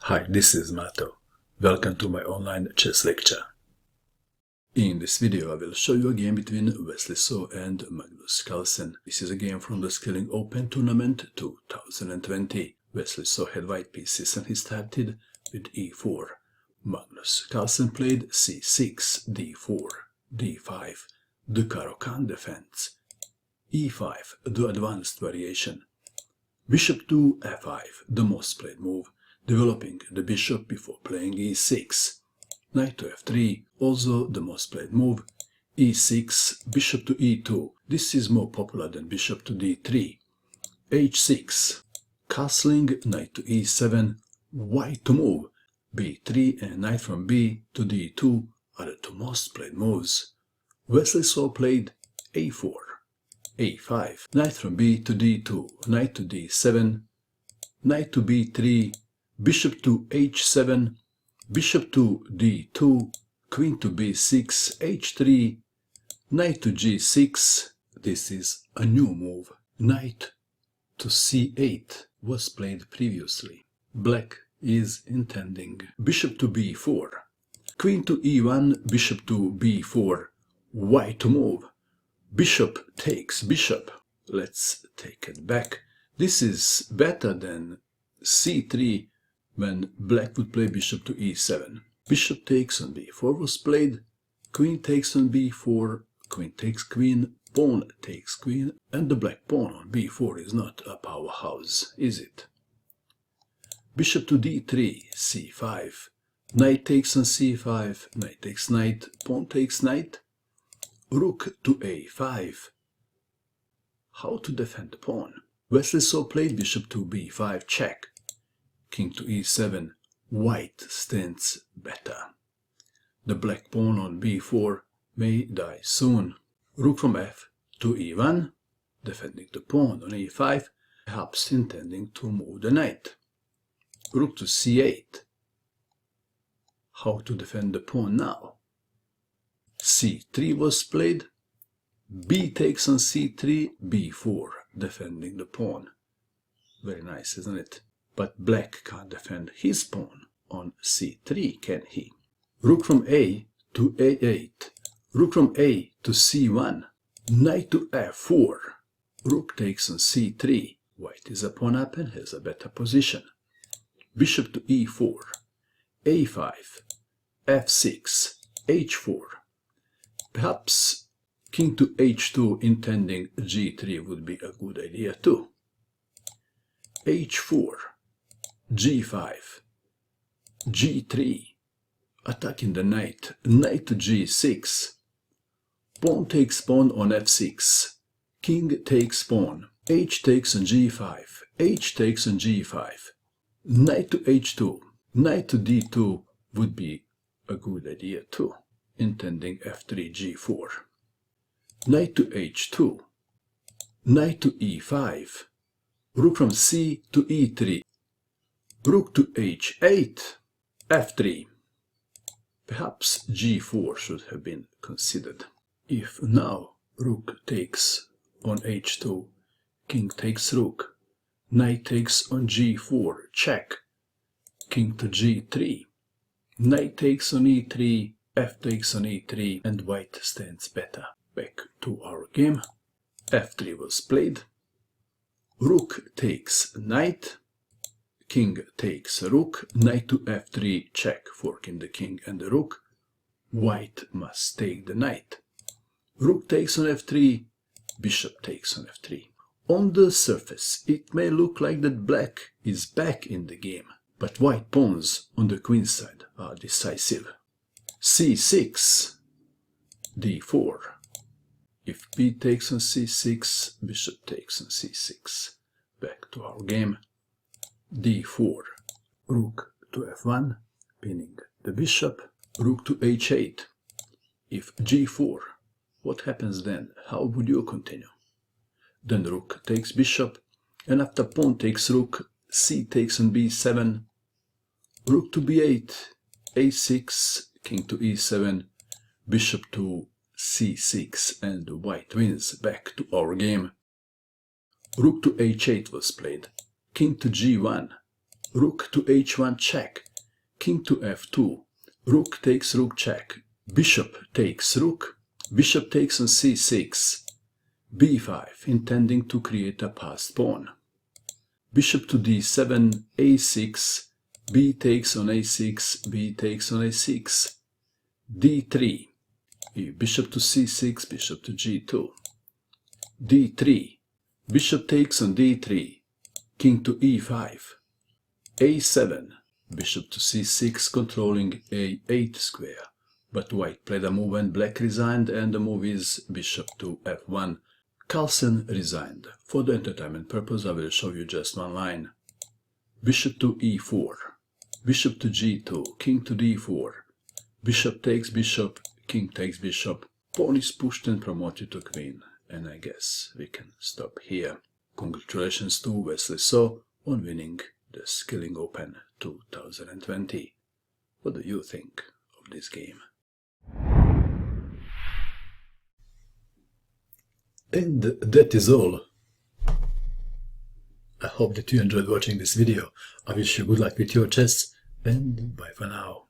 Hi, this is Mato. Welcome to my online chess lecture. In this video I will show you a game between Wesley So and Magnus Carlsen. This is a game from the Skilling Open Tournament 2020. Wesley So had white pieces and he started with e4. Magnus Carlsen played c6, d4, d5, the Caro-Kann defense, e5, the advanced variation, bishop to f5, the most played move, developing the bishop before playing e6, knight to f3, also the most played move, e6, bishop to e2, this is more popular than bishop to d3, h6, castling, knight to e7, white to move, b3 and knight from b to d2 are the two most played moves. Wesley So played a4, a5, knight from b to d2, knight to d7, knight to b3, bishop to h7, bishop to d2, queen to b6, h3, knight to g6, this is a new move, knight to c8 was played previously. Black is intending bishop to b4, queen to e1, bishop to b4, white to move, bishop takes bishop, let's take it back. This is better than c3 when black would play bishop to e7. Bishop takes on b4 was played, queen takes on b4, queen takes queen, pawn takes queen, and the black pawn on b4 is not a powerhouse, is it? Bishop to d3, c5, knight takes on c5, knight takes knight, pawn takes knight, rook to a5. How to defend the pawn? Wesley So played bishop to b5 check, king to e7, white stands better. The black pawn on b4 may die soon. Rook from f to e1, defending the pawn on e5, perhaps intending to move the knight. Rook to c8. How to defend the pawn now? c3 was played, b takes on c3, b4, defending the pawn. Very nice, isn't it? But black can't defend his pawn on c3, can he? Rook from a to a8, rook from a to c1, knight to f4, rook takes on c3, white is a pawn up and has a better position. Bishop to e4, a5, f6, h4. Perhaps king to h2 intending g3 would be a good idea too. h4, g5, g3, attacking the knight, knight to g6, pawn takes pawn on f6, king takes pawn, h takes on g5, h takes on g5, knight to h2, knight to d2 would be a good idea too, intending f3, g4, knight to h2, knight to e5, rook from c to e3, rook to h8, f3. Perhaps g4 should have been considered. If now rook takes on h2, king takes rook, knight takes on g4, check, king to g3, knight takes on e3, f takes on e3, and white stands better. Back to our game. f3 was played, rook takes knight, king takes rook, knight to f3, check, forking the king and the rook, white must take the knight, rook takes on f3, bishop takes on f3. On the surface it may look like that black is back in the game, but white pawns on the queen side are decisive. c6, d4, if b takes on c6, bishop takes on c6. Back to our game. d4, rook to f1, pinning the bishop, rook to h8. If g4, what happens then? How would you continue? Then rook takes bishop, and after pawn takes rook, c takes on b7, rook to b8, a6, king to e7, bishop to c6, and white wins. Back to our game. Rook to h8 was played, king to g1, rook to h1 check, king to f2, rook takes rook check, bishop takes rook, bishop takes on c6, b5, intending to create a passed pawn, bishop to d7, a6, b takes on a6, b takes on a6, d3, bishop to c6, bishop to g2, d3, bishop takes on d3, king to e5, a7, bishop to c6 controlling a8 square, but white played a move and black resigned, and the move is bishop to f1. Carlsen resigned. For the entertainment purpose I will show you just one line. Bishop to e4, bishop to g2, king to d4, bishop takes bishop, king takes bishop, pawn is pushed and promoted to queen, and I guess we can stop here. Congratulations to Wesley So on winning the Skilling Open 2020. What do you think of this game? And that is all. I hope that you enjoyed watching this video. I wish you good luck with your chess, and bye for now.